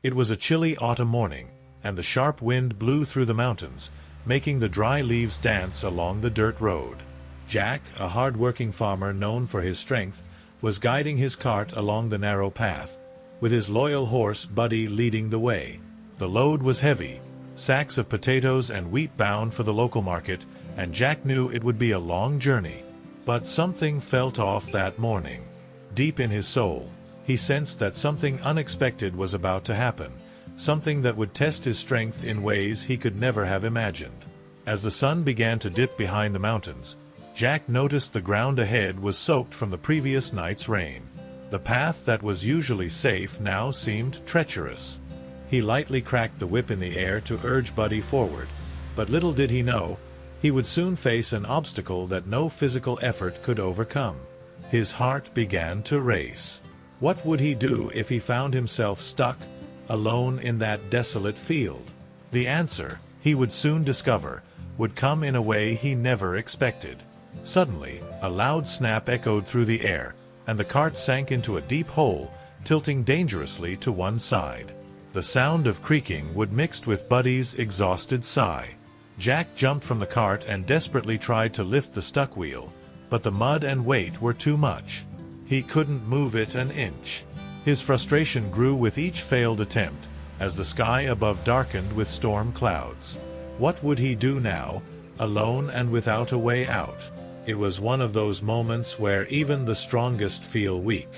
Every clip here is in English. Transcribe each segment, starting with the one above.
It was a chilly autumn morning, and the sharp wind blew through the mountains, making the dry leaves dance along the dirt road. Jack, a hard-working farmer known for his strength, was guiding his cart along the narrow path, with his loyal horse Buddy leading the way. The load was heavy, sacks of potatoes and wheat bound for the local market, and Jack knew it would be a long journey. But something felt off that morning. Deep in his soul, he sensed that something unexpected was about to happen, something that would test his strength in ways he could never have imagined. As the sun began to dip behind the mountains, Jack noticed the ground ahead was soaked from the previous night's rain. The path that was usually safe now seemed treacherous. He lightly cracked the whip in the air to urge Buddy forward, but little did he know, he would soon face an obstacle that no physical effort could overcome. His heart began to race. What would he do if he found himself stuck, alone in that desolate field? The answer, he would soon discover, would come in a way he never expected. Suddenly, a loud snap echoed through the air, and the cart sank into a deep hole, tilting dangerously to one side. The sound of creaking would mixed with Buddy's exhausted sigh. Jack jumped from the cart and desperately tried to lift the stuck wheel, but the mud and weight were too much. He couldn't move it an inch. His frustration grew with each failed attempt, as the sky above darkened with storm clouds. What would he do now, alone and without a way out? It was one of those moments where even the strongest feel weak.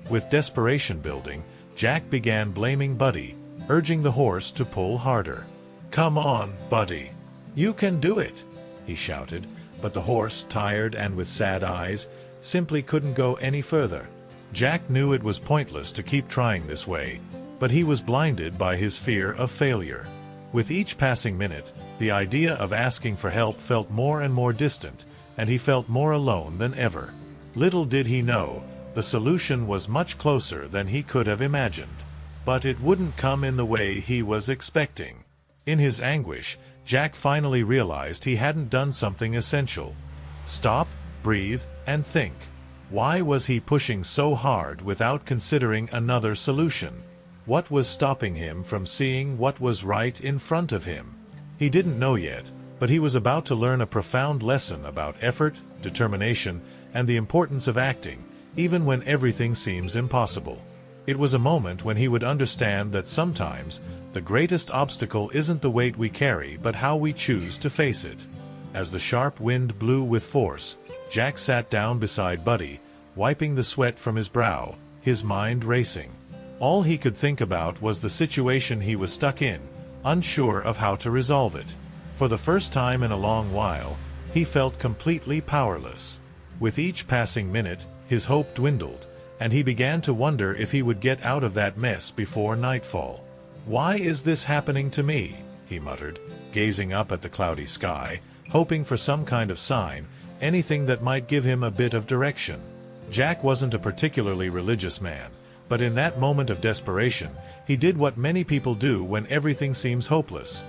With desperation building, Jack began blaming Buddy, urging the horse to pull harder. "Come on, Buddy. You can do it," he shouted, but the horse, tired and with sad eyes, simply couldn't go any further. Jack knew it was pointless to keep trying this way, but he was blinded by his fear of failure. With each passing minute, the idea of asking for help felt more and more distant, and he felt more alone than ever. Little did he know, the solution was much closer than he could have imagined. But it wouldn't come in the way he was expecting. In his anguish, Jack finally realized he hadn't done something essential. Stop, breathe, and think. Why was he pushing so hard without considering another solution? What was stopping him from seeing what was right in front of him? He didn't know yet, but he was about to learn a profound lesson about effort, determination, and the importance of acting, even when everything seems impossible. It was a moment when he would understand that sometimes the greatest obstacle isn't the weight we carry but how we choose to face it. As the sharp wind blew with force, Jack sat down beside Buddy, wiping the sweat from his brow, his mind racing. All he could think about was the situation he was stuck in, unsure of how to resolve it. For the first time in a long while, he felt completely powerless. With each passing minute, his hope dwindled, and he began to wonder if he would get out of that mess before nightfall. "Why is this happening to me?" he muttered, gazing up at the cloudy sky, hoping for some kind of sign, anything that might give him a bit of direction. Jack wasn't a particularly religious man, but in that moment of desperation, he did what many people do when everything seems hopeless.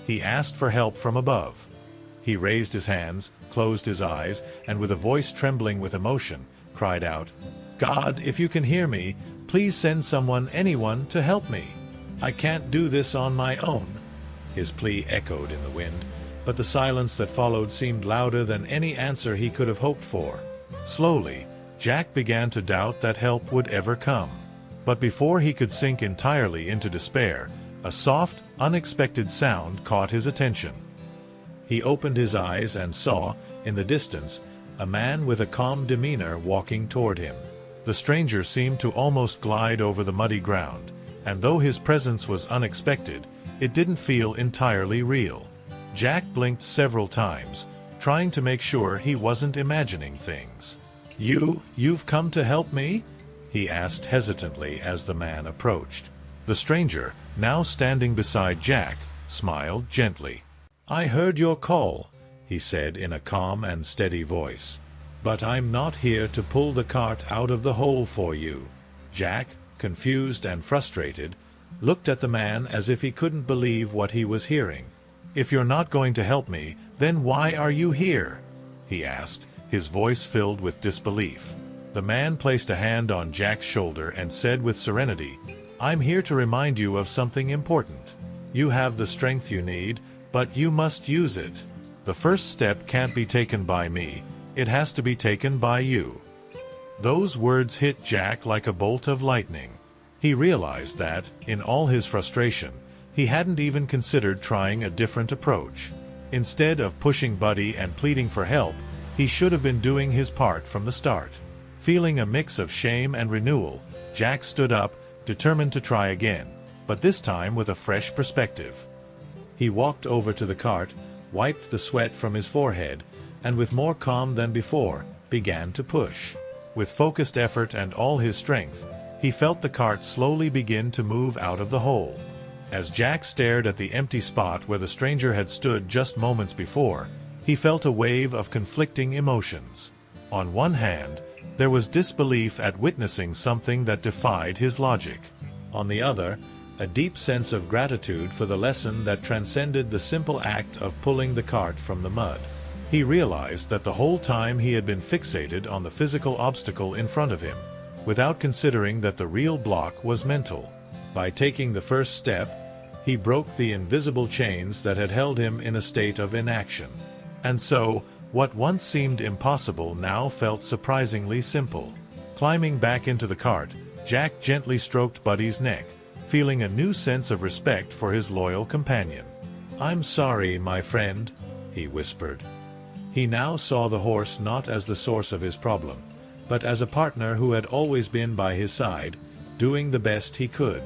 He asked for help from above. He raised his hands, closed his eyes, and with a voice trembling with emotion, cried out, "God, if you can hear me, please send someone, anyone, to help me. I can't do this on my own." His plea echoed in the wind, but the silence that followed seemed louder than any answer he could have hoped for. Slowly, Jack began to doubt that help would ever come. But before he could sink entirely into despair, a soft, unexpected sound caught his attention. He opened his eyes and saw, in the distance, a man with a calm demeanor walking toward him. The stranger seemed to almost glide over the muddy ground, and though his presence was unexpected, it didn't feel entirely real. Jack blinked several times, trying to make sure he wasn't imagining things. You've come to help me?" he asked hesitantly as the man approached. The stranger, now standing beside Jack, smiled gently. "I heard your call," he said in a calm and steady voice. "But I'm not here to pull the cart out of the hole for you." Jack, confused and frustrated, looked at the man as if he couldn't believe what he was hearing. "If you're not going to help me, then why are you here?" he asked, his voice filled with disbelief. The man placed a hand on Jack's shoulder and said with serenity, I'm here to remind you of something important. You have the strength you need, but you must use it. The first step can't be taken by me, it has to be taken by you." Those words hit Jack like a bolt of lightning. He realized that, in all his frustration, he hadn't even considered trying a different approach. Instead of pushing Buddy and pleading for help, he should have been doing his part from the start. Feeling a mix of shame and renewal, Jack stood up, determined to try again, but this time with a fresh perspective. He walked over to the cart, wiped the sweat from his forehead, and with more calm than before, began to push. With focused effort and all his strength, he felt the cart slowly begin to move out of the hole. As Jack stared at the empty spot where the stranger had stood just moments before, he felt a wave of conflicting emotions. On one hand, there was disbelief at witnessing something that defied his logic. On the other, a deep sense of gratitude for the lesson that transcended the simple act of pulling the cart from the mud. He realized that the whole time he had been fixated on the physical obstacle in front of him, without considering that the real block was mental. By taking the first step, he broke the invisible chains that had held him in a state of inaction. And so, what once seemed impossible now felt surprisingly simple. Climbing back into the cart, Jack gently stroked Buddy's neck, feeling a new sense of respect for his loyal companion. "I'm sorry, my friend," he whispered. He now saw the horse not as the source of his problem, but as a partner who had always been by his side, doing the best he could.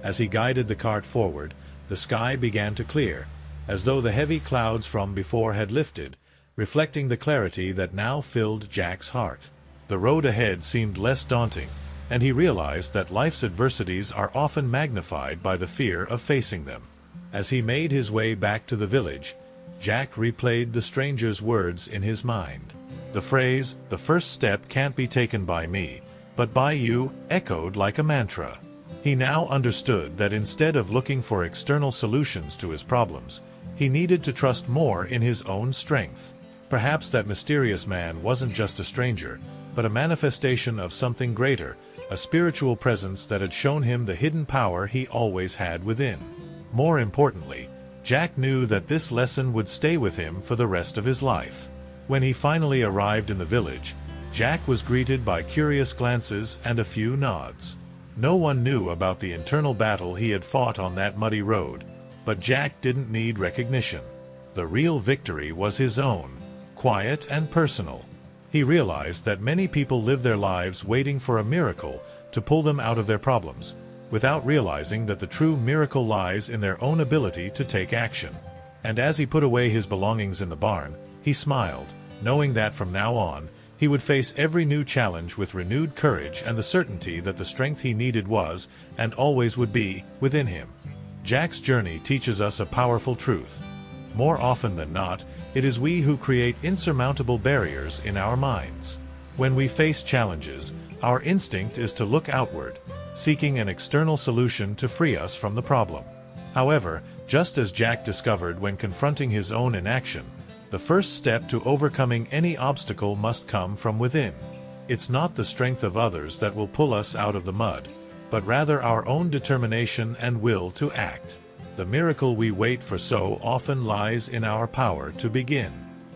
As he guided the cart forward, the sky began to clear, as though the heavy clouds from before had lifted, reflecting the clarity that now filled Jack's heart. The road ahead seemed less daunting, and he realized that life's adversities are often magnified by the fear of facing them. As he made his way back to the village, Jack replayed the stranger's words in his mind. The phrase, "the first step can't be taken by me, but by you," echoed like a mantra. He now understood that instead of looking for external solutions to his problems, he needed to trust more in his own strength. Perhaps that mysterious man wasn't just a stranger, but a manifestation of something greater, a spiritual presence that had shown him the hidden power he always had within. More importantly, Jack knew that this lesson would stay with him for the rest of his life. When he finally arrived in the village, Jack was greeted by curious glances and a few nods. No one knew about the internal battle he had fought on that muddy road, but Jack didn't need recognition. The real victory was his own, quiet and personal. He realized that many people live their lives waiting for a miracle to pull them out of their problems, without realizing that the true miracle lies in their own ability to take action. And as he put away his belongings in the barn, he smiled, knowing that from now on, he would face every new challenge with renewed courage and the certainty that the strength he needed was, and always would be, within him. Jack's journey teaches us a powerful truth. More often than not, it is we who create insurmountable barriers in our minds. When we face challenges, our instinct is to look outward, seeking an external solution to free us from the problem. However, just as Jack discovered when confronting his own inaction, the first step to overcoming any obstacle must come from within. It's not the strength of others that will pull us out of the mud, but rather our own determination and will to act. The miracle we wait for so often lies in our power to begin.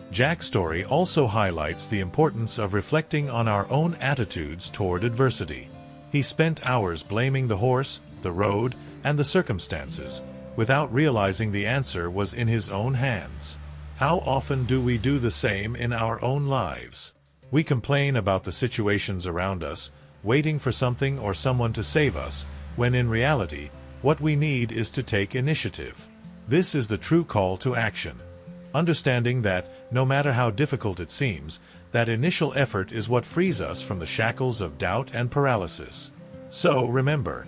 Jack's story also highlights the importance of reflecting on our own attitudes toward adversity. He spent hours blaming the horse, the road, and the circumstances, without realizing the answer was in his own hands. How often do we do the same in our own lives? We complain about the situations around us, waiting for something or someone to save us, when in reality, what we need is to take initiative. This is the true call to action. Understanding that, no matter how difficult it seems, that initial effort is what frees us from the shackles of doubt and paralysis. So, remember,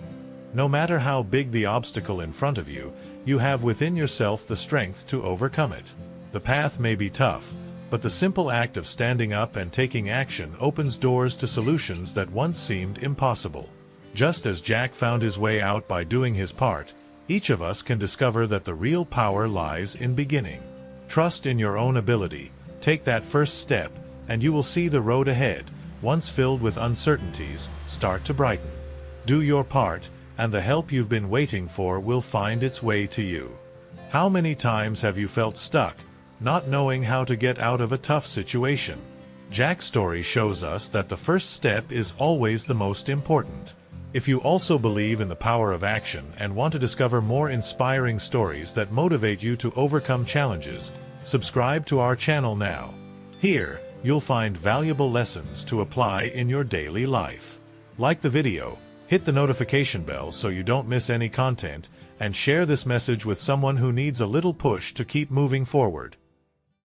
no matter how big the obstacle in front of you, you have within yourself the strength to overcome it. The path may be tough, but the simple act of standing up and taking action opens doors to solutions that once seemed impossible. Just as Jack found his way out by doing his part, each of us can discover that the real power lies in beginning. Trust in your own ability, take that first step, and you will see the road ahead, once filled with uncertainties, start to brighten. Do your part, and the help you've been waiting for will find its way to you. How many times have you felt stuck, not knowing how to get out of a tough situation? Jack's story shows us that the first step is always the most important. If you also believe in the power of action and want to discover more inspiring stories that motivate you to overcome challenges, subscribe to our channel now. Here, you'll find valuable lessons to apply in your daily life. Like the video, hit the notification bell so you don't miss any content, and share this message with someone who needs a little push to keep moving forward.